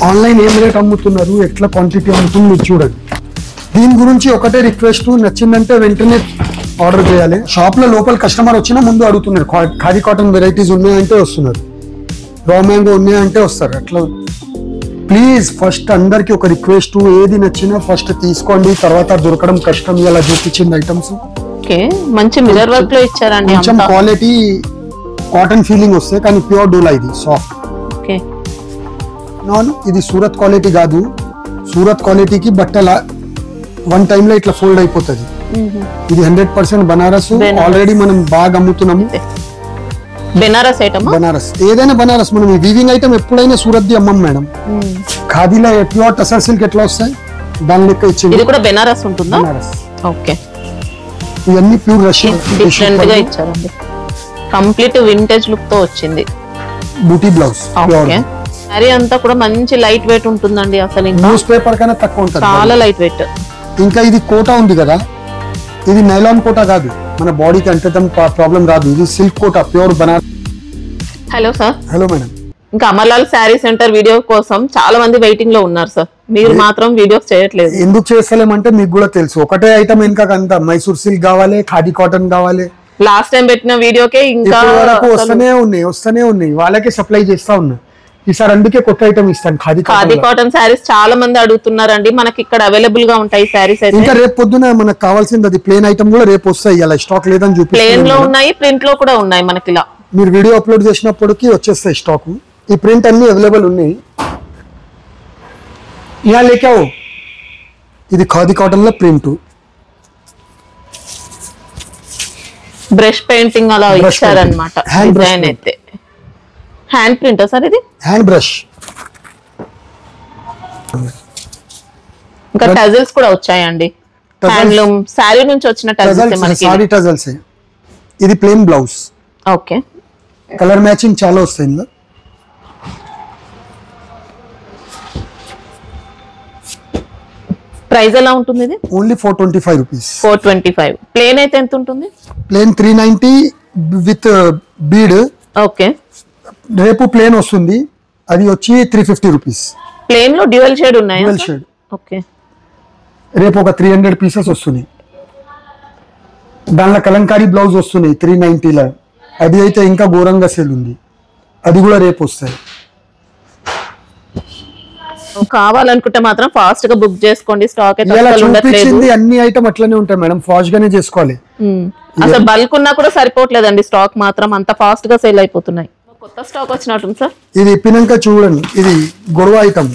Online ఏం rate అమ్ముతున్నారు, ఎట్లా క్వాంటిటీ అమ్ముతుంది మీరు చూడండి. దీని గురించి ఒకటే రిక్వెస్ట్, నచ్చిందంటే వెంటనే ఆర్డర్ చేయాలి. షాప్ లో లోపల కస్టమర్ వచ్చినా ముందు అడుగుతున్నారు ఖాదీ కాటన్ వెరైటీస్ ఉన్నాయంటే వస్తున్నారు, రా మ్యాంగో ఉన్నాయంటే వస్తారు. అట్లా ప్లీజ్ ఫస్ట్ అందరికి ఒక రిక్వెస్ట్, ఏది నచ్చినా ఫస్ట్ తీసుకోండి, తర్వాత దొరకడం కష్టం. ఇలా చూపించింది ఐటమ్స్ మంచి మిర్రర్ వర్క్ లో ఇచ్చారండి. కొంచెం క్వాలిటీ కాటన్ ఫీలింగ్ వస్తాయి, కానీ ప్యూర్ డోలా ఇది సాఫ్ట్. ఇది సూరత్ క్వాలిటీ కాదు, సూరత్ క్వాలిటీకి బట్టల వన్ టైమ్ లో ఇట్లా ఫోల్డ్ అయిపోతుంది. ఇది 100% బనారస్, ఆల్రెడీ మనం బాగా అమ్ముతున్నాము. బెనారస్ ఐటమ్, బనారస్ ఏదైనా బనారస్. మనం ఈ వీవింగ్ ఐటమ్ ఎప్పుడైనా సూరత్ ది అమ్మం మేడం. ఖాదీలో ప్యూర్ టసర్ సిల్క్ ఎట్లా వస్తాయి దాని లెక్క ఇచ్చింది. ఇది కూడా బెనారస్ ఉంటుందా? బనారస్. ఓకే, ఇవన్నీ ప్యూర్ రష్యన్ డిఫరెంట్ గా ఇచ్చారండి. కంప్లీట్ వింటేజ్ లుక్ తో వచ్చింది. బూటీ బ్లౌజ్. ఓకే, సారీ అంతా కూడా మంచి లైట్ వెయిట్ ఉంటుందండి. అసలు న్యూస్ పేపర్ కన్నా తక్కువ ఉంటుంది, చాలా లైట్ వెయిట్. ఇంకా ఇది కోటా ఉంది కదా, ఇది నైలాన్ కోటా కాదు, మన బాడీకి అంటే ప్రాబ్లం రాదు. ఇది silk Kota, pure Banaras. Hello sir. Hello madam. ఇంకా అమర్లాల్ శారీ సెంటర్ వీడియో కోసం చాలా మంది వెయిటింగ్ లో ఉన్నారు సార్, మీరు మాత్రం వీడియోస్ చేయట్లేదు. ఎందుకు చేస్తలేమంటే మీకు కూడా తెలుసు, ఒకటే ఐటమ్ ఇంకా అంత మైసూర్ సిల్క్ కావాలి, ఖాదీ కాటన్ కావాలి. లాస్ట్ టైం పెట్టిన వీడియోకే ఇంకా వస్తూనే ఉన్నాయి, వాళ్ళకే సప్లై చేస్తా ఉన్నా. ఈసారి అందుకే కొత్త ఐటమ్ ఇస్తాను. ఖాదీ కాటన్ శారీస్ చాలా మంది అడుగుతున్నారండి, మనకి ఇక్కడ అవైలబుల్ గా ఉంటాయి శారీస్. అయితే ఇంకా రేపు పొద్దున మనకు కావాల్సింది అది ప్లేన్ ఐటమ్ కూడా రేపు వస్తాయి. ఇలా స్టాక్ లేదని చూపి ప్లేన్ లో ఉన్నాయి, ప్రింట్ లో కూడా ఉన్నాయి మనకి. ఇలా మీరు వీడియో అప్లోడ్ చేసినప్పటికీ వచ్చేస్తాయి స్టాక్. ఈ ప్రింట్ అన్ని అవైలబుల్ ఉన్నాయి. ఇలా లేకావు, ఇది ఖాదీ కాటన్ లో ప్రింట్, బ్రష్ పెయింటింగ్ అలా ఇచ్చారన్నమాట. డిజైన్ అయితే హ్యాండ్ ప్రింట్ సార్, ఇది హ్యాండ్ బ్రష్. ఇంకా టజల్స్ కూడా వచ్చాయండి, హ్యాండ్లూమ్ శారీ నుంచి వచ్చిన టజల్స్. ఇది plain blouse. Okay, colour matching చాలా వస్తాయి ఇందులో. ప్రైస్ ఎలా ఉంటుంది? ఇది ఓన్లీ 425 రూపీస్. 425. ప్లేన్ అయితే ఎంత ఉంటుంది? Plain 390 with bead. ఓకే, రేపు ప్లేన్ వస్తుంది, అది వచ్చి 350 రూపీస్. ప్లేన్ లో డ్యూయల్ షేడ్ ఉన్నాయి. Dual shade. ఓకే, రేపు ఒక 300 పీసెస్ వస్తున్నాయి. దానిలో కలంకారీ బ్లౌజ్ వస్తున్నాయి 390లో. అది అయితే ఇంకా ఘోరంగా సేల్ ఉంది, అది కూడా రేపు వస్తాయి. కావాలనుకుంటే మాత్రం ఫాస్ట్ గా బుక్ చేసుకోండి, స్టాక్ చూపించింది అన్ని ఐటమ్ అట్లనే ఉంటాయి మేడం, ఫాస్ట్ గానే చేసుకోవాలి. అసలు బల్క్ ఉన్నా కూడా సరిపోవట్లేదండి, స్టాక్ మాత్రం అంత ఫాస్ట్ గా సేల్ అయిపోతున్నాయి. కొత్త స్టాక్ వచ్చినట్టుంది సార్. ఇది ఇప్పినాక చూడండి, ఇది గొడవ ఐటమ్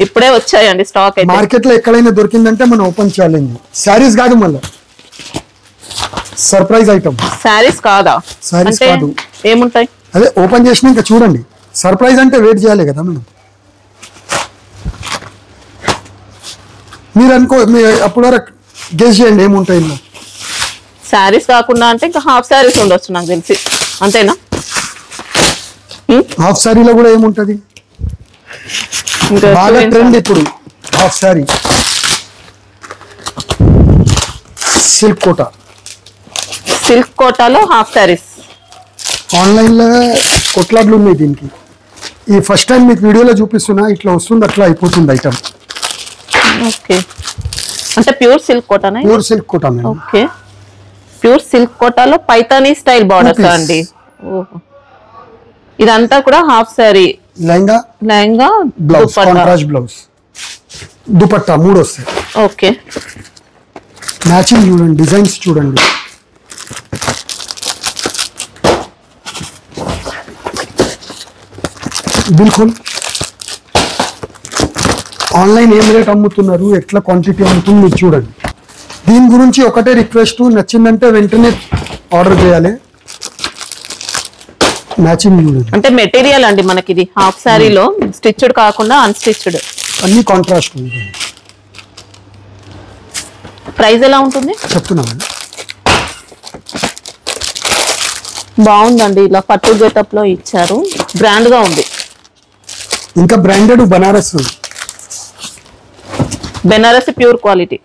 ఇప్పుడే వచ్చాయండి స్టాక్. అయితే మార్కెట్ లో ఎక్కడైనా దొరికిందంటే మనం ఓపెన్ చేయాలి. శారీస్ కాదు, మళ్ళీ సర్ప్రైజ్ ఐటమ్. శారీస్ కాదా? శారీస్ కాదు, ఏముంటాయి? అదే ఓపెన్ చేసినాక చూడండి. సర్ప్రైజ్ అంటే వెయిట్ చేయాలి కదా మేడం. మీరు అనుకో, అప్పుడు వరకు గెస్ చేయండి ఏముంటాయి ఇందులో. శారీస్ కాకుండా అంటే ఇంకా హాఫ్ శారీస్ ఉండొచ్చు నాకు తెలిసి, అంతేనా? హాఫ్ శారీలో కూడా ఏముంటది? బాగా ట్రెండ్ ఇప్పుడు half sari, silk Kota. Silk కోటాలో హాఫ్ శారీస్ ఆన్లైన్ లో కొట్లాట్లు ఉన్నాయి దీనికి. ఈ ఫస్ట్ టైం మీకు వీడియోలో చూపిస్తున్నా, ఇట్లా వస్తుంది, అట్లా అయిపోతుంది ఐటమ్. ఓకే, అంటే ప్యూర్ సిల్క్ కోటానా? Pure silk Kota madam. Okay, pure silk కోటాలో పైతానీ స్టైల్ బార్డర్స్ అండి. ఓహో, ఇదంతా కూడా half sari. Lehenga blouse, contrast blouse, dupatta 3 వస్తాయి. ఓకే, మ్యాచింగ్ చూడండి, డిజైన్స్ చూడండి. బిల్కుల్ ఆన్లైన్ ఏం రేట్ అమ్ముతున్నారు, ఎట్లా క్వాంటిటీ అమ్ముతుంది మీరు చూడండి. దీని గురించి ఒకటే రిక్వెస్ట్, నచ్చిందంటే వెంటనే ఆర్డర్ చేయాలి. మ్యాచింగ్ చూడండి, అంటే మెటీరియల్ అండి మనకి ఇది హాఫ్ శారీలో స్టిచ్డ్ కాకుండా అన్స్టిచ్డ్ అన్ని కాంట్రాస్ట్. ప్రైస్ ఎలా ఉంటుంది చెప్తున్నాను. బాగుందండి, ఇలా పట్టు గెటప్ లో ఇచ్చారు, బ్రాండ్ గా ఉంది. ఇంకా branded Banaras, Banaras pure quality.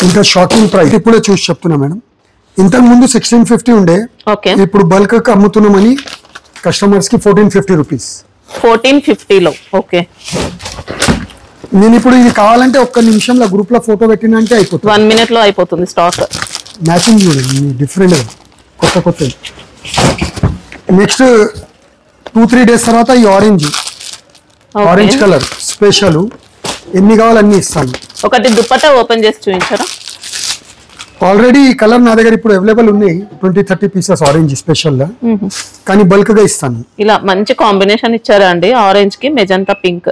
ఇంకా షాకింగ్ ప్రైస్ ఇప్పుడే చూసి చెప్తున్నా మేడం. ఇంతకు ముందు 1650 ఉండే, ఇప్పుడు బల్క్ అమ్ముతున్నామని కస్టమర్స్ కి 1450 రూపీస్. 1450 లో. ఓకే, నేను ఇప్పుడు ఇది కావాలంటే ఒక్క నిమిషంలో గ్రూప్ లో ఫోటో పెట్టినా అంటే అయిపోతుంది. 1 minute లో అయిపోతుంది స్టాక్. మ్యాచింగ్ చూడండి డిఫరెంట్ గా కొత్త. నెక్స్ట్ 2-3 డేస్ తర్వాత ఈ ఆరెంజ్ కలర్ స్పెషల్ ఎన్ని కావాలి అన్ని ఇస్తాను. ఒకటి దుపట్టా ఓపెన్ చేసి చూపించారా? ఆల్రెడీ ఈ కలర్ నా దగ్గర ఇప్పుడు అవైలబుల్ ఉన్నాయి 20-30 పీసెస్ ఆరెంజ్ స్పెషల్ గా, కానీ బల్క్ గా ఇస్తాను. ఇలా మంచి కాంబినేషన్ ఇచ్చారా అండి, ఆరెంజ్ కి మెజంతా పింక్.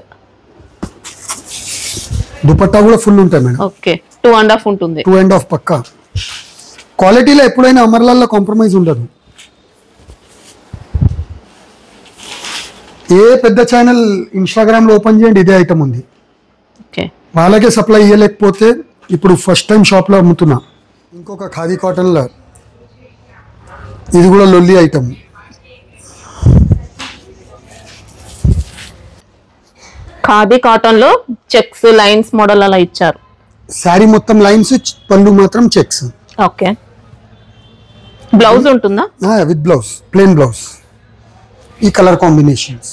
దుపట్టా కూడా ఫుల్ ఉంటాయి మేడం. ఓకే, 2.5 ఉంటుంది. 2.5 పక్కా. క్వాలిటీలో ఎప్పుడైనా అమర్లాల్లో కాంప్రమైజ్ ఉండదు. ఏ పెద్ద ఛానల్ ఇన్స్టాగ్రామ్ లో ఓపెన్ చేయండి ఇదే ఐటమ్ ఉంది. ఓకే, వాళ్ళకే సప్లై ఇవ్వలేకపోతే ఇప్పుడు ఫస్ట్ టైం షాప్ లో అమ్ముతున్నా. ఇంకొక ఖాదీ కాటన్ లో ఇది కూడా లొల్లి ఐటమ్. ఖాదీ కాటన్ లో చెక్స్ లైన్స్ మోడల్ అలా ఇచ్చారు. శారీ మొత్తం లైన్స్, పళ్ళు మాత్రం చెక్స్. ఓకే, బ్లౌజ్ ఉంటుందా? With blouse, plain blouse. ఈ కలర్ కాంబినేషన్స్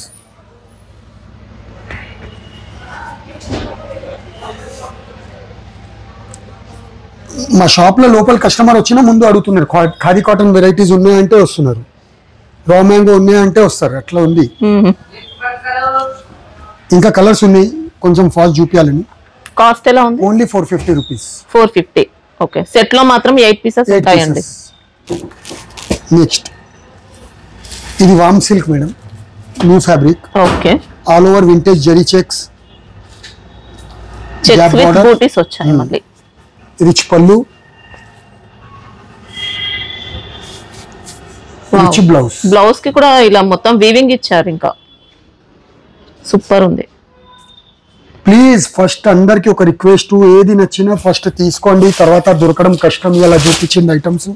మా షాప్ లో లోపల కస్టమర్ వచ్చినా ముందు అడుగుతున్నారు ఖాదీ కాటన్ వెరైటీస్ ఉన్నాయంటే వస్తున్నారు, రా మ్యాంగో ఉన్నాయంటే వస్తారు. అట్లా ఉంది. ఇంకా కలర్స్ ఉన్నాయి, కొంచెం ఫాస్ట్ చూపించాలని. కాస్ట్ ఎలా ఉంది? Only 450 rupees. 450. ఓకే, సెట్ లో మాత్రం 8 పీసెస్ ఉంటాయండి. నెక్స్ట్ ఇది వామ్ silk madam, new fabric. Okay, all over vintage zari checks with butis వచ్చాయి. మళ్ళీ రిచ్ పళ్ళు, రిచ్ బ్లౌజ్. బ్లౌజ్ కి కూడా ఇలా మొత్తం వీవింగ్ ఇచ్చారు. ఇంకా సూపర్ ఉంది. ప్లీజ్ ఫస్ట్ అందరికి ఒక రిక్వెస్ట్, ఏది నచ్చినా ఫస్ట్ తీసుకోండి, తర్వాత దొరకడం కష్టం. ఇలా చూపించింది ఐటమ్స్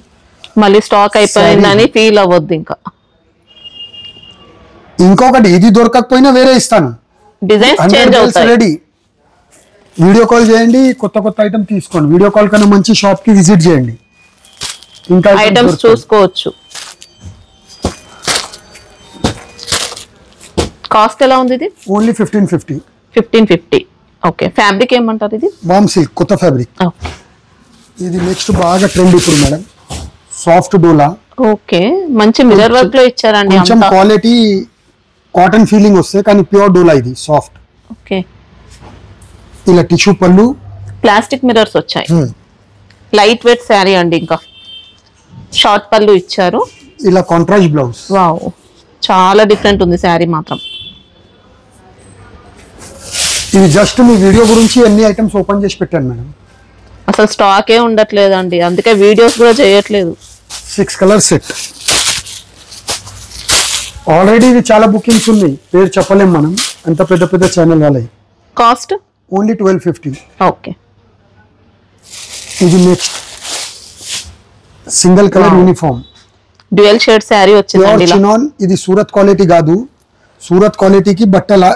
మళ్ళీ స్టాక్ అయిపోయిందని ఫీల్ అవ్వద్దు. ఇంకా ఇంకొకటి, ఇది దొరకకపోయినా వేరే ఇస్తాను. డిజైన్స్ చేంజ్ అవుతాయి. రెడీ. వీడియో కాల్ చేయండి, కొత్త ఐటమ్ తీసుకోండి. వీడియో కాల్ కన్నా మంచి షాప్ కి విజిట్ చేయండి, ఇంకా ఐటమ్స్ చూసుకోవచ్చు. కాస్ట్ ఎలా ఉంది ఇది? ఓన్లీ 1550. 1550. ఓకే, ఫ్యాబ్రిక్ ఏమంటారు ఇది? వామ్ సిల్క్, కొత్త ఫ్యాబ్రిక్. ఓకే, ఇది నెక్స్ట్ బాగా ట్రెండ్ ఇప్పుడు మేడం, సాఫ్ట్ డోలా. ఓకే, మంచి మిర్రర్ వర్క్ లో ఇచ్చారండి. కొంచెం క్వాలిటీ కాటన్ ఫీలింగ్ వస్తే, కానీ ప్యూర్ డోలా ఇది సాఫ్ట్. ఓకే, ఇలా టిష్యూ పళ్ళు, ప్లాస్టిక్ మిర్రర్స్ వచ్చాయి. లైట్ వెయిట్ శారీ అండి. ఇంకా షార్ట్ పళ్ళు ఇచ్చారు. ఇలా కాంట్రాస్ట్ బ్లౌజ్. వావ్, చాలా డిఫరెంట్ ఉంది శారీ మాత్రం. ఇది జస్ట్ మీ వీడియో గురించి ఎన్ని ఐటమ్స్ ఓపెన్ చేసి పెట్టాను మేడం. అసలు స్టాకే ఉండట్లేదండి, అందుకే వీడియోస్ కూడా చేయట్లేదు. 6 కలర్ సెట్. ఆల్రెడీ ఇది చాలా బుకింగ్స్ ఉన్నాయి, పేరు చెప్పలేం మనం, అంత పెద్ద ఛానల్ వాళ్ళవి. Cost only 1250. ఓకే, ఇది next single colour uniform dual shade sari వచ్చిందండి. చినాన్. ఇది సూరత్ క్వాలిటీ కాదు, సూరత్ క్వాలిటీకి బట్టల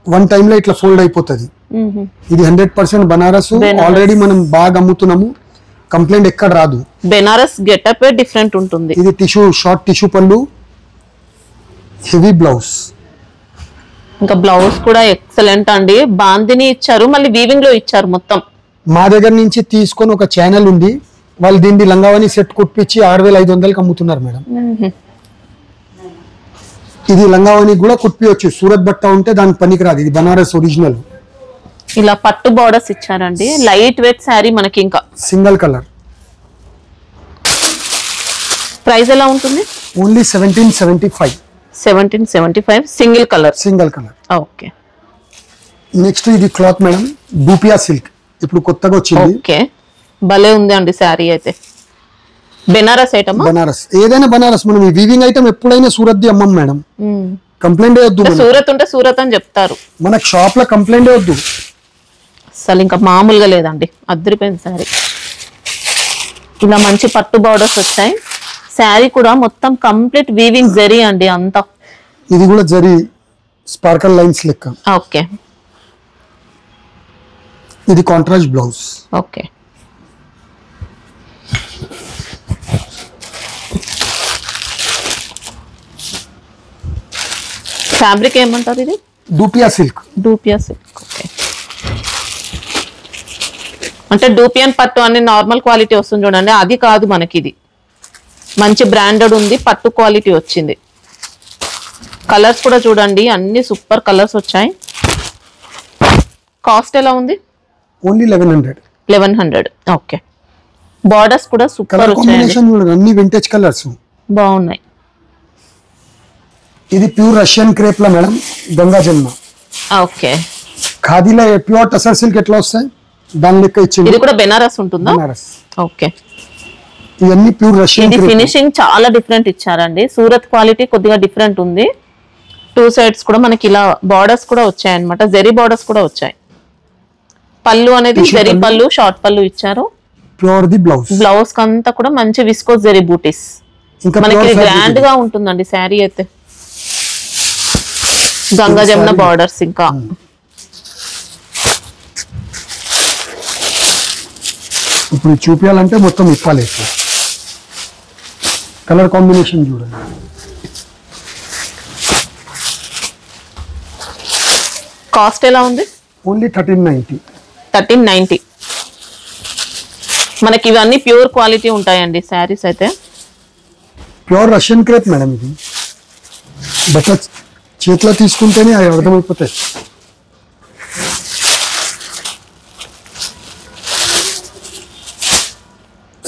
1 టైమ్ లో ఇట్లా ఫోల్డ్ అయిపోతుంది. ఇది 100% బనారస్. ఆల్రెడీ మనం బాగా అమ్ముతున్నాము, కంప్లైంట్ ఎక్కడ రాదు. బెనారస్ గెటప్ డిఫరెంట్ ఉంటుంది. ఇది టిష్యూ, షార్ట్ టిష్యూ పళ్ళు, హెవీ బ్లౌజ్. ఇంకా బ్లౌజ్ కూడా ఎక్సలెంట్ అండి. బాందిని ఇచ్చారు, మళ్ళీ వీవింగ్ లో ఇచ్చారు మొత్తం. మా దగ్గర నుంచి తీసుకొని ఒక ఛానల్ ఉంది, వాళ్ళు దీన్ని లంగావని సెట్ కుట్టించి 6500కి అమ్ముతున్నారు మేడం. ఇది లంగావని కూడా కుట్టివచ్చు, సూరత్ బట్ట ఉంటే దానికి పనికిరాదు. ఇది బనారస్ ఒరిజినల్. ఇలా పట్టు బోర్డర్స్ ఇచ్చారండి. లైట్ వెయిట్ శారీ మనకి. ఇంకా సింగిల్ కలర్. ప్రైస్ ఎలా ఉంటుంది? Only 1775. 1775 single colour. Okay, next ఇది క్లాత్ మేడం, బూపియా సిల్క్, ఇప్పుడు కొత్తగా వచ్చింది. ఓకే, భలే ఉంది అండి శారీ అయితే. బెనారస్ ఐటమ్. బనారస్, ఏదైనా బనారస్. మనం ఈ వీవింగ్ ఐటమ్ ఎప్పుడైనా సూరత్ ది అమ్మం మేడం. కంప్లైంట్ వద్దు. సూరత్ ఉంటే సూరత్ అని చెప్తారు. మనకు షాప్ లో కంప్లైంట్ వద్దు. అసలు ఇంకా మామూలుగా లేదండి, అద్దరిపోయింది శారీ. ఇలా మంచి పట్టు బార్డర్స్ వచ్చాయి. శారీ కూడా మొత్తం కంప్లీట్ వీవింగ్ జరీ అండి అంతా. ఇది కూడా జరీ స్పార్కల్ లైన్స్ లెక్క. ఓకే, ఇది కాంట్రాస్ట్ బ్లౌజ్. ఓకే, ఫ్యాబ్రిక్ ఏమంటారు ఇది? డూపియా సిల్క్. డూపియా సిల్క్. ఓకే. అంటే డూపియన్ పట్టు అనే నార్మల్ క్వాలిటీ వస్తుంది చూడండి, అది కాదు మనకి. ఇది మంచి బ్రాండెడ్ ఉంది, పట్టు క్వాలిటీ వచ్చింది. కలర్స్ కూడా చూడండి, అన్ని సూపర్ కలర్స్ వచ్చాయి. కాస్ట్ ఎలా ఉంది? ఓన్లీ 1100. 1100. ఓకే. బార్డర్స్ కూడా సూపర్ వచ్చాయి, కాంబినేషన్ చూడండి, అన్ని వింటేజ్ కలర్స్ బాగున్నాయి. ఇది ప్యూర్ రష్యన్ క్రేప్ లా మేడం, గంగా జమున. ఓకే. ఖాదీలో ప్యూర్ టసర్ సిల్క్ ఎట్లా వస్తాయి దాని లెక్క ఇచ్చింది. ఇది కూడా బెనారస్ ఉంటుందా? బెనారస్. ఓకే. ఇవన్నీ ప్యూర్ రష్యన్. ఇది ఫినిషింగ్ చాలా డిఫరెంట్ ఇచ్చారండి, సూరత్ క్వాలిటీ కొద్దిగా డిఫరెంట్ ఉంది. 2 సైడ్స్ కూడా మనకి ఇలా బార్డర్స్ కూడా వచ్చాయి అన్నమాట, జెరీ బార్డర్స్ కూడా వచ్చాయి. పళ్ళు అనేది జెరీ పళ్ళు, షార్ట్ పళ్ళు ఇచ్చారు. ప్యూర్ ది బ్లౌజ్. బ్లౌజ్ కంతా కూడా మంచి విస్కోస్ జెరీ బూటీస్. మనకి గ్రాండ్ గా ఉంటుందండి శారీ అయితే. గంగా జమున బార్డర్స్. ఇంకా ఇప్పుడు చూపించాలంటే మొత్తం ఇప్పాలి. కలర్ కాంబినేషన్ చూడండి. కాస్ట్ ఎలా ఉంది? ఓన్లీ 1390. 1390. మనకి ఇవన్నీ ప్యూర్ క్వాలిటీ ఉంటాయండి శారీస్ అయితే. Pure Russian crepe madam. ఇది బట్ట చేతిలో తీసుకుంటేనే అవి అర్థమైపోతాయి.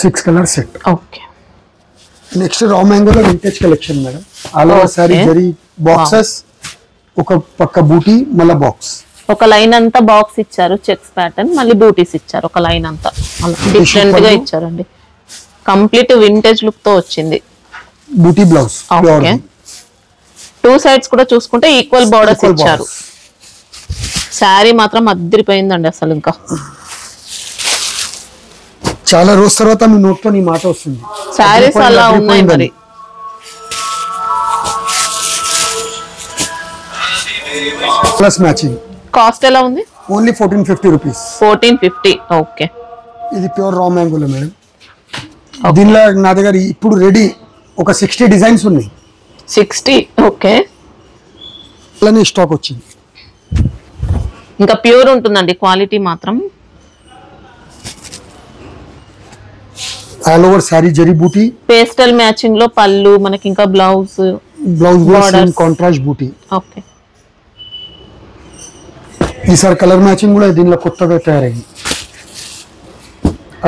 Six colour set. Okay. Next raw మ్యాంగోలో vintage collection madam. All over sorry zari boxes, ఒక పక్క బూటీ, మళ్ళీ బాక్స్. ఒక లైన్ అంతా బాక్స్ ఇచ్చారు, చెక్స్ ప్యాటర్న్, మళ్ళీ బూటీస్ ఇచ్చారు. ఒక లైన్ అంతా డిఫరెంట్ గా ఇచ్చారండి. కంప్లీట్ వింటేజ్ లుక్ తో వచ్చింది. బూటీ బ్లౌజ్. ఓకే. 2 సైడ్స్ కూడా చూసుకుంటే ఈక్వల్ బార్డర్స్ ఇచ్చారు. శారీ మాత్రం అద్దరిపోయిందండి అసలు. ఇంకా చాలా రోజు తర్వాత మీ నోట్తో నీ మాట వస్తుంది. శారీస్ అలా ఉన్నాయి మరి. Plus matching. కాస్ట్ ఎలా ఉంది? Only 1450 rupees. 1450. ఓకే. ఇది ప్యూర్ రా మ్యాంగోలో మేడం. దీనిలో నా దగ్గర ఇప్పుడు రెడీ ఒక 60 డిజైన్స్ ఉన్నాయి. 60. ఓకే. అలానే స్టాక్ వచ్చింది. ఇంకా ప్యూర్ ఉంటుందండి క్వాలిటీ మాత్రం. ఆల్ ఓవర్ సారీ జరీ బూటీ, పేస్టల్ మ్యాచింగ్ లో పళ్ళు, మనకి ఇంకా బ్లౌజ్ కాంట్రాస్ట్ బూటీ. ఓకే. ఈసారి కలర్ మ్యాచింగ్ కూడా దీనిలో కొత్తగా తయారైంది.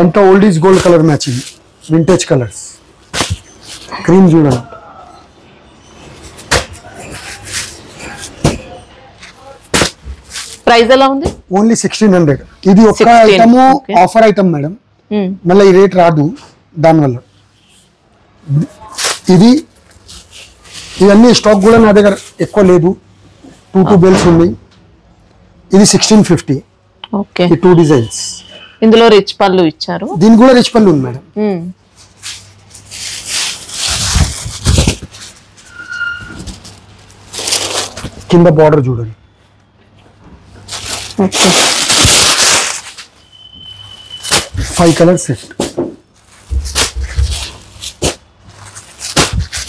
అంతా old is gold colour matching, vintage colours. Cream చూడండి. ప్రైస్ ఎలా ఉంది? ఓన్లీ 1600. ఇది ఒక 16. Item Okay. Offer item madam, మళ్ళీ ఈ రేట్ రాదు దానివల్ల. ఇది ఇవన్నీ స్టాక్ కూడా నా దగ్గర ఎక్కువ లేదు. 2 బెల్స్ ఉన్నాయి. ఇది 1650. ఓకే. ఈ 2 డిజైన్స్. ఇందులో రిచ్ పళ్ళు ఇచ్చారు. దీని కూడా రిచ్ పళ్ళు ఉంది మేడం. కింద బార్డర్ చూడండి. ఓకే. 5 colour set.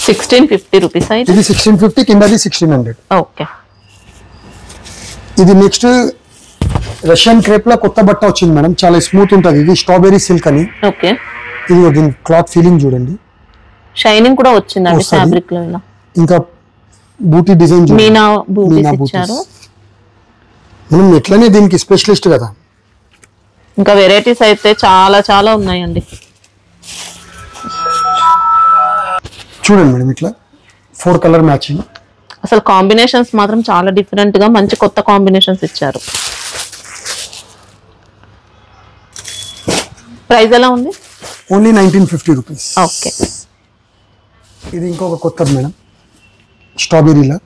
1650 రూపీస్ అయితే. ఇది 1650, కిందది 1600. ఓకే. ఇది నెక్స్ట్ రష్యన్ క్రేప్ లో కొత్త బట్ట వచ్చింది మేడం, చాలా స్మూత్ ఉంటుంది. ఇది స్ట్రాబెరీ సిల్క్ అని. ఓకే. ఇది దీని క్లాత్ ఫీలింగ్ చూడండి. షైనింగ్ కూడా వచ్చిందండి ఫ్యాబ్రిక్ లో. ఇలా ఇంకా బూటీ డిజైన్ మీనా బూటీస్ ఇచ్చారు. మనం ఎట్లనే దీనికి స్పెషలిస్ట్ కదా. ఇంకా వెరైటీస్ అయితే చాలా చాలా ఉన్నాయండి. చూడండి మేడం, ఇట్లా 4 కలర్ మ్యాచింగ్. అసలు కాంబినేషన్స్ మాత్రం చాలా డిఫరెంట్ గా మంచి కొత్త కాంబినేషన్స్ ఇచ్చారు. ప్రైస్ ఎలా ఉంది? Only 1950 rupees. ఓకే. ఇది ఇంకొక కొత్తది మేడం, స్ట్రాబెరీలా.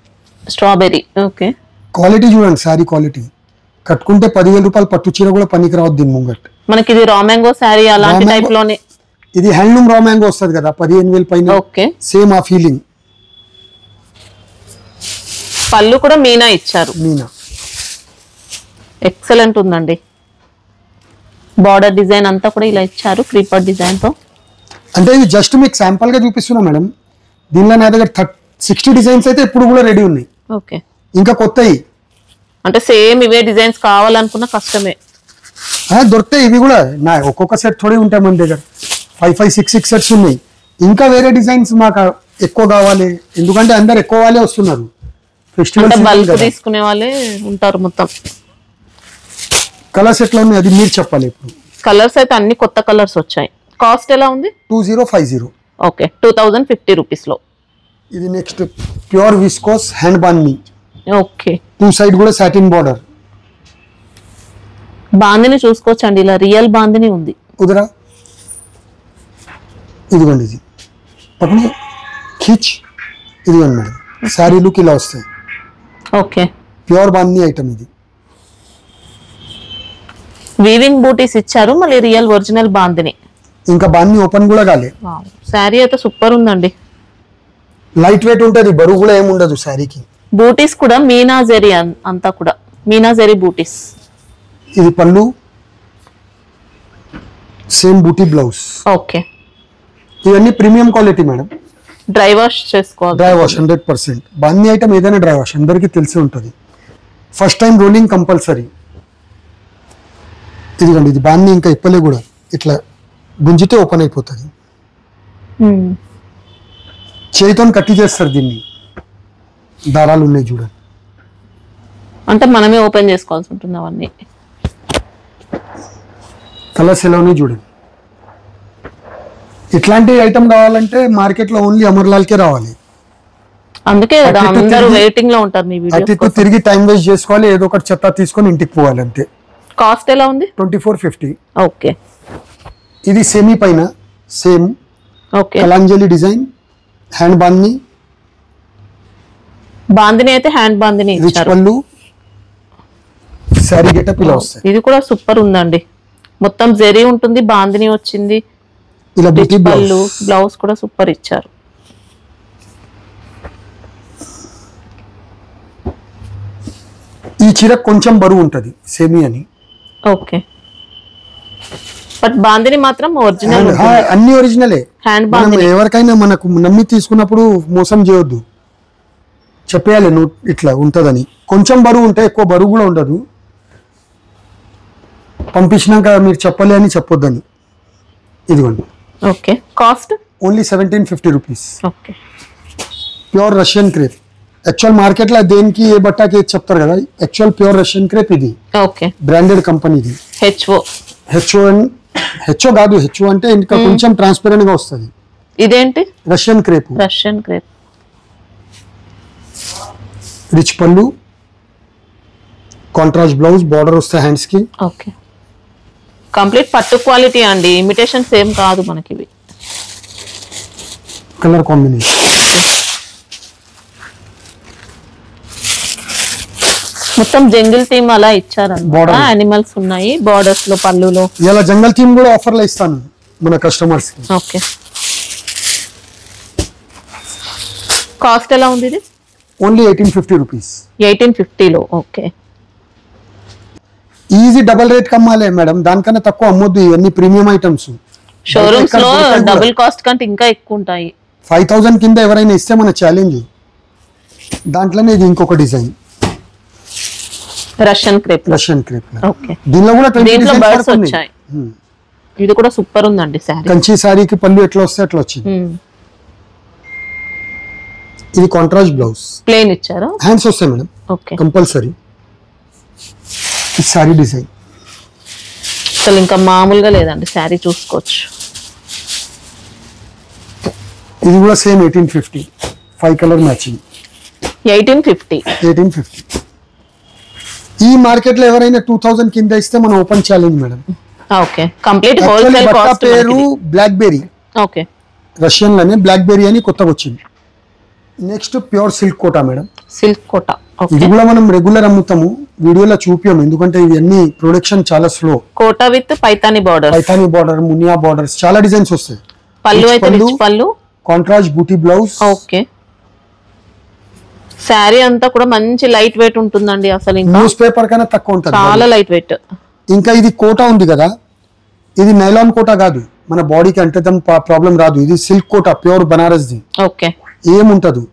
స్ట్రాబెరీ. ఓకే. క్వాలిటీ చూడండి, శారీ క్వాలిటీ. కట్టుకుంటే 10,000 రూపాయలు పట్టు చీర కూడా పనికి రావద్దు దీని ముంగట్. మనకి ఇది రా మ్యాంగో శారీ అలాంటి టైప్ లోనే. ఇది హ్యాండ్లూమ్ రా మ్యాంగో వస్తుంది కదా, 15,000 పైన. ఓకే. సేమ్ ఆ ఫీలింగ్. పళ్ళు కూడా మీనా ఇచ్చారు. మీనా ఎక్సలెంట్ ఉందండి. బార్డర్ డిజైన్ అంతా కూడా ఇలా ఇచ్చారు, క్రీపర్ డిజైన్ తో. అంటే ఇది జస్ట్ మీకు శాంపుల్ గా చూపిస్తున్నా మేడం. దీనిలో నా దగ్గర 60 డిజైన్స్ అయితే ఇప్పుడు కూడా రెడీ ఉన్నాయి. ఓకే, ఇంకా కొత్తవి అంటే సేమ్ ఇవే డిజైన్స్ కావాలనుకున్న కష్టమే. దొరుకుతాయి ఇవి కూడా. నా ఒక్కొక్క సెట్ थोड़ी ఉంటాయి మన దగ్గర, 5 6 సెట్స్ ఉన్నాయి. ఇంకా వేరే డిజైన్స్ మాకు ఎక్కువ కావాలి, ఎందుకంటే అందరు ఎక్కువ వాళ్ళే వస్తున్నారు ఫెస్టివల్. బల్క్ తీసుకునే వాళ్ళే ఉంటారు మొత్తం. కలర్స్ ఎట్లా ఉన్నాయి అది మీరు చెప్పాలి ఇప్పుడు. కలర్స్ అయితే అన్ని కొత్త కలర్స్ వచ్చాయి. కాస్ట్ ఎలా ఉంది? 2050. ఓకే, 2050 రూపీస్ లో. ఇది నెక్స్ట్ ప్యూర్ విస్కోస్ హ్యాండ్ బాండ్ని. ఓకే, 2 సైడ్ కూడా సాటిన్ బార్డర్. బాందిని చూసుకోవచ్చండి, ఇలా రియల్ బాందిని ఉంది. కుదరా ఇదిగోండి, ఇది పక్కన ఖిచ్. ఇదిగోండి మేడం, శారీ లుక్ ఇలా వస్తాయి. ఓకే, ప్యూర్ బాందిని ఐటమ్ ఇది. వీవింగ్ బూటీస్ ఇచ్చారు, మళ్ళీ రియల్ ఒరిజినల్ బాందిని. ఇంకా బాందిని ఓపెన్ కూడా కాలే. శారీ అయితే సూపర్ ఉందండి. లైట్ వెయిట్ ఉంటుంది, బరువు కూడా ఏముండదు శారీకి. బూటీస్ కూడా మీనా జెరీ, అంతా కూడా మీనా జెరీ బూటీస్. ఇది pallu, same buti blouse. Okay, ఇవన్నీ premium quality madam. Dry wash చేసుకోవాలి. Dry wash 100%. బాందిని ఐటమ్ ఏదైనా డ్రై వాష్ అందరికీ తెలిసి ఉంటుంది. First time rolling compulsory. ఇదిగోండి, ఇది బాందిని ఇంకా ఇప్పలే కూడా, ఇట్లా గుంజితే ఓపెన్ అయిపోతుంది. చేతితో కట్టి చేస్తారు దీన్ని. దారాలు ఉన్నాయి చూడండి, అంటే మనమే ఓపెన్ చేసుకోవాల్సి ఉంటుంది అవన్నీ. కలర్స్ ఎలా ఉన్నాయి చూడండి. ఇట్లాంటి ఐటమ్ కావాలంటే మార్కెట్ లో ఓన్లీ అమర్లాల్కే రావాలి. అందుకే కదా అందరూ వెయిటింగ్ లో ఉంటారు మీ వీడియో. అటు తిరిగి టైం వేస్ట్ చేసుకోవాలి, ఏదో ఒకటి చెత్త తీసుకొని ఇంటికి పోవాలి అంతే. కాస్ట్ ఎలా ఉంది? 2450. ఓకే, ఇది సెమీ పైన same okay. Kalanjali design hand bandhani. Bandhani అయితే హ్యాండ్ బాందిని రిచ్ ఇచ్చారు. పళ్ళు, సారీ గెటప్ ఇలా వస్తాయి. ఇది కూడా సూపర్ ఉందండి, మొత్తం జెరీ ఉంటుంది, బాందిని వచ్చింది, ఇలా బూటీ పళ్ళు, బ్లౌజ్ కూడా సూపర్ ఇచ్చారు. ఈ చీర కొంచెం బరువు ఉంటది సెమీ అని. ఓకే, బట్ బాందిని మాత్రం ఒరిజినల్. అన్ని ఒరిజినలే. హ్యాండ్ బాందిని ఎవరికైనా మనకు నమ్మి తీసుకున్నప్పుడు మోసం చేయొద్దు, చెప్పేయాలి నువ్వు ఇట్లా ఉంటదని. కొంచెం బరువు ఉంటే ఎక్కువ బరువు కూడా ఉండదు. పంపించినాక మీరు చెప్పలే అని చెప్పొద్దని. ఇదిగోండి. Okay, cost only 1750 rupees. Okay, pure Russian crepe. Actual market లో దేనికి ఏ బట్టాకి ఏది చెప్తారు కదా, యాక్చువల్ ప్యూర్ రష్యన్ క్రేప్ ఇది. ఓకే, బ్రాండెడ్ కంపెనీ ఇది. హెచ్ఓ కాదు, హెచ్ఓ అంటే ఇంకా కొంచెం ట్రాన్స్పరెంట్ గా వస్తుంది. ఇదేంటి? Russian crepe. Russian crepe. Rich పళ్ళు, కాంట్రాస్ట్ బ్లౌజ్, బార్డర్ వస్తాయి హ్యాండ్స్ కి. ఓకే, కంప్లీట్ పట్టు క్వాలిటీ అండి, ఇమిటేషన్ సేమ్ కాదు మనకి ఇవి. Colour combination. మొత్తం జంగిల్ థీమ్ అలా ఇచ్చారన్నమాట. Border. యానిమల్స్ ఉన్నాయి బార్డర్స్ లో, పళ్ళులో. ఇలా జంగల్ థీమ్ కూడా ఆఫర్ లో ఇస్తాను మన కస్టమర్స్ కి. ఓకే, కాస్ట్ ఎలా ఉంది ఇది? Only 1850 rupees. 1850 లో. ఓకే, ఈజీ డబల్ రేట్ కమ్మాలే మేడం, దానికన్నా తక్కువ అమ్మొద్దు. ఇవన్నీ ప్రీమియం ఐటమ్స్. షోరూమ్స్ లో డబుల్ కాస్ట్ కంటే ఇంకా ఎక్కువ ఉంటాయి. 5000 కింద ఎవరైనా ఇస్తే మన ఛాలెంజ్. దాంట్లోనే ఇది ఇంకొక design, Russian crepe. Russian crepe. Okay, దీనిలో కూడా 20 దీంట్లో డిజైన్స్ బర్డ్స్ వరకు వచ్చాయి. ఇది కూడా సూపర్ ఉందండి శారీ. కంచి సారీకి పళ్ళు ఎట్లా వస్తే అట్లా వచ్చింది. ఇది కాంట్రాస్ట్ బ్లౌజ్, ప్లేన్ ఇచ్చారు. హ్యాండ్స్ వస్తాయి మేడం ఓకే, కంపల్సరీ. ఈ సారీ డిజైన్ అసలు ఇంకా మామూలుగా లేదండి శారీ, చూసుకోవచ్చు. ఇది కూడా సేమ్ 1850. 5 colour matching. 1850. 1850. ఈ మార్కెట్ లో ఎవరైనా 2000 కింద ఇస్తే మన open challenge madam. Okay, complete wholesale cost. పేరు బ్లాక్ బెర్రీ. ఓకే, రష్యన్ లోనే బ్లాక్ బెర్రీ అని కొత్తగా వచ్చింది. Next pure silk Kota madam. Silk Kota. ఇది కూడా మనం రెగ్యులర్ అమ్ముతాము, వీడియోలో చూపించాము ఎందుకంటే ఇవన్నీ ప్రొడక్షన్ చాలా slow. Kota with Paithani border. Paithani border, Muniya borders, చాలా డిజైన్స్ వస్తాయి. పళ్ళు అయితే రిచ్ పళ్ళు, కాంట్రాస్ట్ బూటీ బ్లౌజ్. ఓకే, శారీ అంతా కూడా మంచి లైట్ వెయిట్ ఉంటుందండి. అసలు ఇంకా న్యూస్ పేపర్ కన్నా తక్కువ ఉంటుంది, చాలా లైట్ వెయిట్. ఇంకా ఇది కోటా ఉంది కదా, ఇది నైలాన్ కోటా కాదు, మన బాడీకి అంటే ప్రాబ్లం రాదు. ఇది సిల్క్ కోటా, ప్యూర్ బనారస్ ది. ఓకే, ఏముంటదు.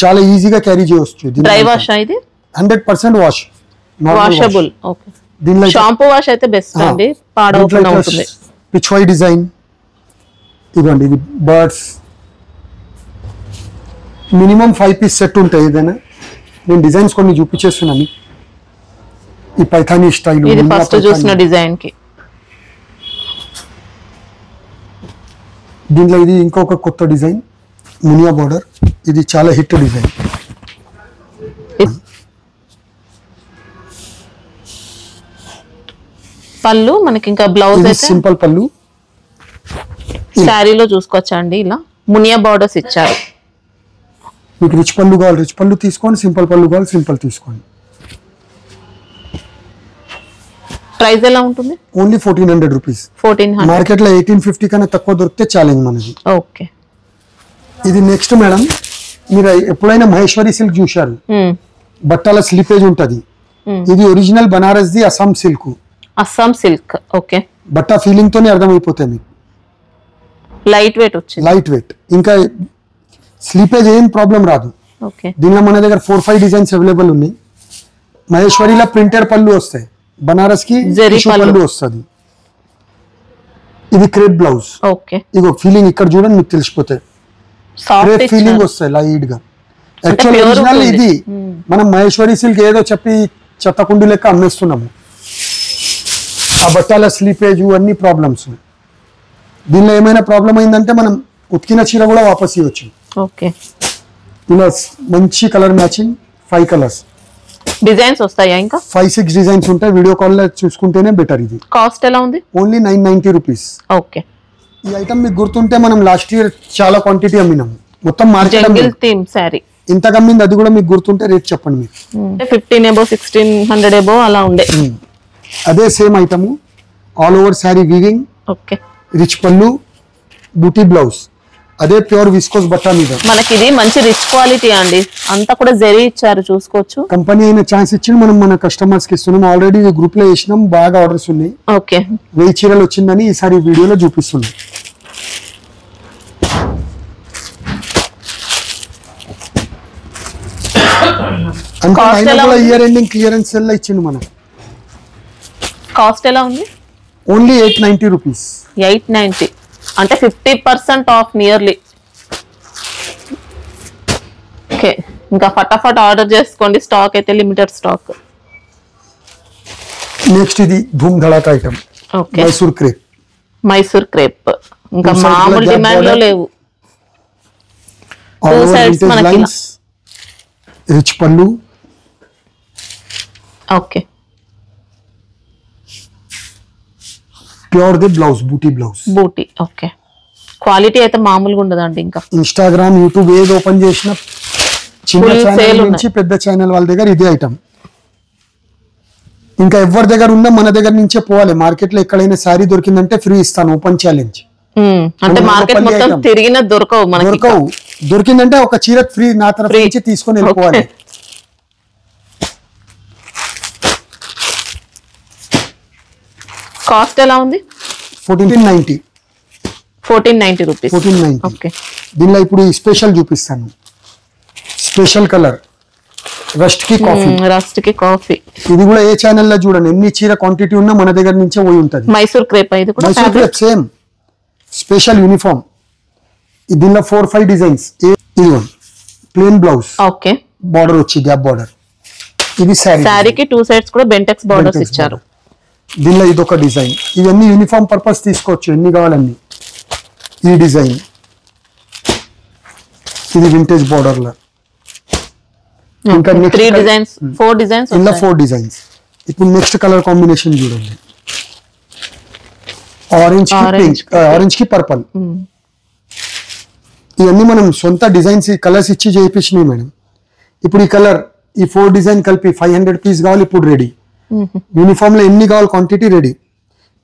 చాలా ఈజీగా క్యారీ చేయవచ్చు. డ్రై వాష్ ఇది 100% వాష్, వాషబుల్. ఓకే, దీనిలో షాంపూ వాష్ అయితే బెస్ట్ అండి, పాడవకుండా ఉంటుంది. పిచ్వై డిజైన్ ఇదండి, ఇది బర్డ్స్. మినిమం 5 పీస్ సెట్ ఉంటాయి ఏదైనా. నేను డిజైన్స్ కొన్ని చూపించేస్తున్నాను. ఈ పైథానీ స్టైల్, ఇది ఫస్ట్ చూసిన డిజైన్ కి. దీంట్లో ఇది ఇంకొక కొత్త డిజైన్, మునియా బార్డర్. ఇది చాలా హిట్ డిజైన్. పళ్ళు మనకి ఇంకా బ్లౌజ్ అయితే సింపుల్ పళ్ళు. శారీలో చూసుకోవచ్చా అండి, ఇలా మునియా బార్డర్స్ ఇచ్చారు. మీకు రిచ్ పళ్ళు కావాలి రిచ్ పళ్ళు తీసుకోండి, సింపుల్ పళ్ళు కావాలి సింపుల్ తీసుకోండి. ప్రైస్ ఎలా ఉంటుంది? Only 1400 rupees. 1400. మార్కెట్ లో 1850 కన్నా తక్కువ దొరికితే ఛాలెంజ్ మనది. ఓకే, ఇది నెక్స్ట్ మేడం, మీరు ఎప్పుడైనా మహేశ్వరి సిల్క్ చూశారు, బట్టల స్లిపేజ్ ఉంటది. ఇది original Banaras the Assam silk. Assam silk. Okay, బట్ట ఫీలింగ్ తోనే అర్థమైపోతాయి మీకు. లైట్ వెయిట్ వచ్చింది. లైట్ వెయిట్, ఇంకా స్లీపేజ్ ఏం ప్రాబ్లం రాదు. ఓకే, దీనిలో మన దగ్గర 4-5 డిజైన్స్ అవైలబుల్ ఉన్నాయి. మహేశ్వరిలో ప్రింటెడ్ పళ్ళు వస్తాయి, బనారస్ కి టిష్యూ పళ్ళు వస్తుంది. ఇది క్రేప్ బ్లౌజ్. ఓకే, ఇగో ఫీలింగ్ ఇక్కడ చూడండి, మీకు తెలిసిపోతాయి. క్రేప్ సాఫ్ట్ ఫీలింగ్ వస్తాయి లైట్ గా. యాక్చువల్ ఒరిజినల్ ఇది. మనం మహేశ్వరి సిల్క్ ఏదో చెప్పి చెత్తకుండు లెక్క అమ్మేస్తున్నాము. ఆ బట్టాల స్లీపేజ్ అన్ని ప్రాబ్లమ్స్. దీనిలో ఏమైనా ప్రాబ్లం అయిందంటే మనం ఉతికిన చీర కూడా వాపస్ ఇవ్వచ్చు. ఓకే, ఇలా మంచి కలర్ మ్యాచింగ్ 5 కలర్స్. డిజైన్స్ వస్తాయా ఇంకా? 5-6 డిజైన్స్ ఉంటాయి. వీడియో కాల్ లో చూసుకుంటేనే బెటర్. ఇది కాస్ట్ ఎలా ఉంది? Only 990 rupees. ఓకే, ఈ ఐటమ్ మీకు గుర్తుంటే మనం లాస్ట్ ఇయర్ చాలా క్వాంటిటీ అమ్మినాము. మొత్తం మార్కెట్ జంగిల్ థీమ్ సారీ ఇంత కమ్మింది, అది కూడా మీకు గుర్తుంటే రేట్ చెప్పండి మీకు. 15 above 1600 above అలా ఉండే. అదే same item, all over sari weaving, okay, rich పళ్ళు, బూటీ బ్లౌజ్, అదే ప్యూర్ విస్కోస్ బట్టా మీద. మనకి ఇది మంచి రిచ్ క్వాలిటీ అండి, అంతా కూడా జరీ ఇచ్చారు చూసుకోవచ్చు. కంపెనీ అయిన ఛాన్స్ ఇచ్చి మనం మన కస్టమర్స్ కి ఇస్తున్నాం. ఆల్రెడీ గ్రూప్ లో వేసినాం, బాగా ఆర్డర్స్ ఉన్నాయి. ఓకే, 1000 చీరలు వచ్చిందని ఈసారి వీడియోలో చూపిస్తున్నాం. అంటే ఆయన కూడా ఇయర్ ఎండింగ్ క్లియరెన్స్ సెల్ ఇచ్చిండు మనం. కాస్ట్ ఎలా ఉంది? Only 890 rupees. 890 అంటే 50% ఆఫ్ నియర్లీ. ఓకే, ఇంకా ఫటాఫట్ ఆర్డర్ చేసుకోండి, స్టాక్ అయితే లిమిటెడ్ స్టాక్. నెక్స్ట్ ఇది ధూమ్ ధడాకా item, okay, Mysore crepe. Mysore crepe ఇంకా మామూలు డిమాండ్ లో లేవు. టూ సైడ్స్ మనకి రిచ్ పళ్ళు. ఓకే, ప్యూర్ ది blouse, buti blouse. Buti. Okay, quality అయితే మామూలుగా ఉండదండి. ఇంకా ఇన్స్టాగ్రామ్, యూట్యూబ్ ఏది ఓపెన్ చేసినా చిన్న ఛానల్ నుంచి పెద్ద ఛానల్ వాళ్ళ దగ్గర ఇదే ఐటమ్. ఇంకా ఎవరి దగ్గర ఉన్నా మన దగ్గర నుంచే పోవాలి. మార్కెట్ లో ఎక్కడైనా శారీ దొరికిందంటే ఫ్రీ ఇస్తాను, ఓపెన్ ఛాలెంజ్. అంటే మార్కెట్ మొత్తం తిరిగిన దొరకవు మనకి. దొరకవు, దొరికిందంటే ఒక చీర ఫ్రీ నా తరఫు నుంచి తీసుకొని వెళ్ళిపోవాలి. కాస్ట్ ఎలా ఉంది? 1490. 1490 రూపీస్. 1490. ఓకే, దీనిలో ఇప్పుడు స్పెషల్ చూపిస్తాను. స్పెషల్ కలర్ రస్ట్ కి కాఫీ. రస్ట్ కి కాఫీ. ఇది కూడా ఏ ఛానల్ లో చూడండి, ఎన్ని చీర క్వాంటిటీ ఉన్నా మన దగ్గర నుంచే పోయి ఉంటది. మైసూర్ క్రేప్. ఇది కూడా Mysore crepe same special uniform. దీనిలో 4-5 డిజైన్స్. ఇది ప్లేన్ బ్లౌజ్. ఓకే, బార్డర్ వచ్చి గ్యాప్ బార్డర్. ఇది శారీకి 2 సైడ్స్ కూడా బెంటెక్స్ బార్డర్స్ ఇచ్చారు. దీనిలో ఇది ఒక డిజైన్. ఇవన్నీ యూనిఫామ్ పర్పస్ తీసుకోవచ్చు, ఎన్ని కావాలన్నీ. ఈ డిజైన్, ఇది వింటేజ్ బార్డర్ లో. ఇంకా 3 డిజైన్స్, 4 డిజైన్స్. ఇలా 4 డిజైన్స్. ఇప్పుడు నెక్స్ట్ కలర్ కాంబినేషన్ చూడండి, ఆరెంజ్ కి పింక్, ఆరెంజ్ కి పర్పల్. ఇవన్నీ మనం సొంత డిజైన్స్ కలర్స్ ఇచ్చి చేయించినాయి మేడం. ఇప్పుడు ఈ కలర్, ఈ 4 డిజైన్ కలిపి 500 పీస్ కావాలి. ఇప్పుడు రెడీ. యూనిఫామ్ లో ఎన్ని కావాలి క్వాంటిటీ రెడీ.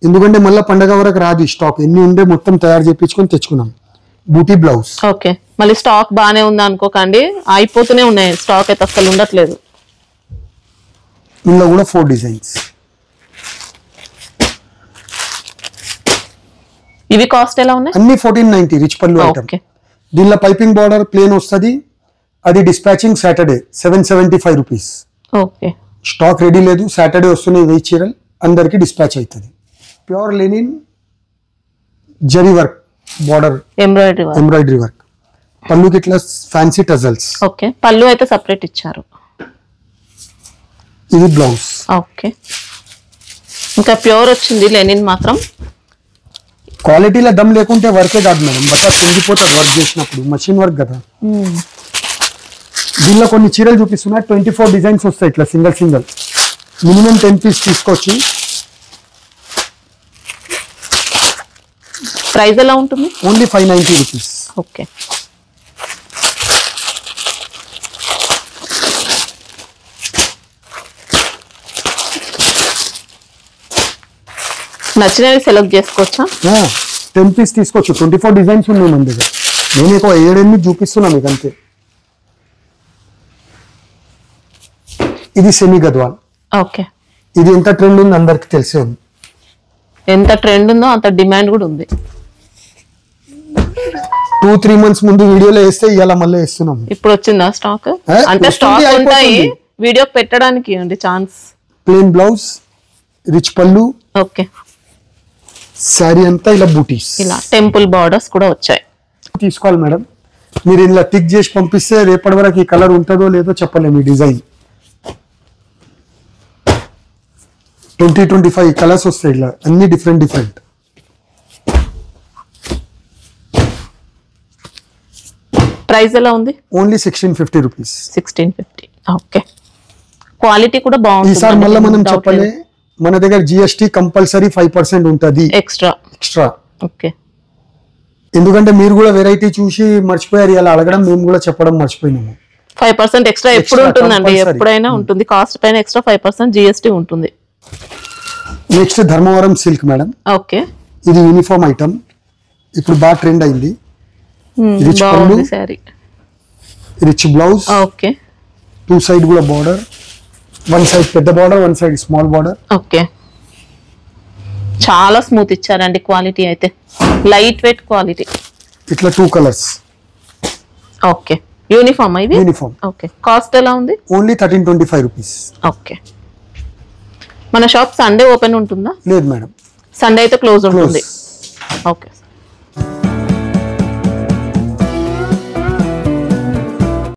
ఎందుకంటే మళ్ళీ పండగ వరకు రాదు స్టాక్. ఎన్ని ఉండే మొత్తం తయారు చేయించుకొని తెచ్చుకున్నాం. బూటీ బ్లౌజ్. ఓకే, మళ్ళీ స్టాక్ బానే ఉంది అనుకోకండి, అయిపోతూనే ఉన్నాయి, స్టాక్ అయితే అసలు ఉండట్లేదు. ఇందులో కూడా 4 డిజైన్స్. ఇవి కాస్ట్ ఎలా ఉన్నాయి? అన్ని 1490 రిచ్ పళ్ళు ఐటమ్. దీనిలో పైపింగ్ బార్డర్ ప్లేన్ వస్తుంది, అది dispatching Saturday 775 rupees. Okay. Stock ready లేదు, సాటర్డే వస్తున్నాయి 1000 చీరలు, అందరికి డిస్పాచ్ అవుతుంది. Pure linen zari work border embroidery work, పళ్ళుకి ఇట్లా ఫ్యాన్సీ టజల్స్. ఓకే, పళ్ళు అయితే సపరేట్ ఇచ్చారు. ఇది బ్లౌజ్. ఓకే, ఇంకా ప్యూర్ వచ్చింది లెనిన్ మాత్రం. క్వాలిటీలో దమ్ లేకుంటే వర్కే కాదు మేడం, బట్ కుంగిపోతుంది వర్క్ చేసినప్పుడు, మషిన్ వర్క్ కదా. దీనిలో కొన్ని చీరలు చూపిస్తున్నా, 24 డిజైన్స్ వస్తాయి ఇట్లా సింగిల్. మినిమం 10 పీస్ తీసుకోవచ్చు. ప్రైస్ ఎలా ఉంటుంది? Only 590 rupees. ఓకే, నచ్చినవి సెలెక్ట్ చేసుకోవచ్చా? 10 పీస్ తీసుకోవచ్చు. 24 డిజైన్స్ ఉన్నాయి మన దగ్గర. నేను ఎక్కువ 7-8 చూపిస్తున్నా మీకు అంతే. ఇది సెమీ గద్వాల్. ఓకే, ఇది ఎంత ట్రెండ్ ఉంది అందరికి తెలిసే ఉంది. ఎంత ట్రెండ్ ఉందో అంత డిమాండ్ కూడా ఉంది. 2-3 months ముందు వీడియోలో వేస్తే ఇవాళ మళ్ళీ వేస్తున్నాం. ఇప్పుడు వచ్చిందా స్టాక్? అంటే స్టాక్ ఉంటాయి, వీడియో పెట్టడానికి ఉంది chance. Plain blouse, rich pallu. Okay, sari అంతా ఇలా బూటీస్, ఇలా టెంపుల్ బార్డర్స్ కూడా వచ్చాయి. తీసుకోవాలి మేడం, మీరు ఇలా టిక్ చేసి పంపిస్తే రేపటి వరకు ఈ కలర్ ఉంటుందో లేదో చెప్పలేము. ఈ డిజైన్ 20-25 కలర్స్ వస్తాయి ఇలా, అన్ని డిఫరెంట్. ప్రైస్ ఎలా ఉంది? Only 1650 rupees. 1650. ఓకే, క్వాలిటీ కూడా బాగుంది. ఈసారి మళ్ళీ మనం చెప్పలే, మన దగ్గర GST కంపల్సరీ 5% ఉంటుంది ఎక్స్ట్రా. ఓకే, ఎందుకంటే మీరు కూడా వెరైటీ చూసి మర్చిపోయారు, ఇలా అడగడం మేము కూడా చెప్పడం మర్చిపోయినాము. 5% ఎక్స్ట్రా ఎప్పుడు ఉంటుందండి, ఎప్పుడైనా ఉంటుంది. కాస్ట్ పైన ఎక్స్ట్రా 5% GST ఉంటుంది. Next Dharmavaram silk madam. Okay, ఇది యూనిఫామ్ ఐటమ్, ఇప్పుడు బాగా ట్రెండ్ అయింది. రిచ్ పళ్ళు, రిచ్ బ్లౌజ్. ఓకే, 2 సైడ్ కూడా బార్డర్, 1 సైడ్ పెద్ద border, 1 side small border. Okay, చాలా స్మూత్ ఇచ్చారండి. క్వాలిటీ అయితే లైట్ వెయిట్ క్వాలిటీ. ఇట్లా 2 కలర్స్. ఓకే, యూనిఫామ్ ఇది. యూనిఫామ్. ఓకే, కాస్ట్ ఎలా ఉంది? Only 1325 rupees. ఓకే, మన షాప్ సండే ఓపెన్ ఉంటుందా? లేదు మేడం, సండే అయితే క్లోజ్ ఉంటుంది. ఓకే.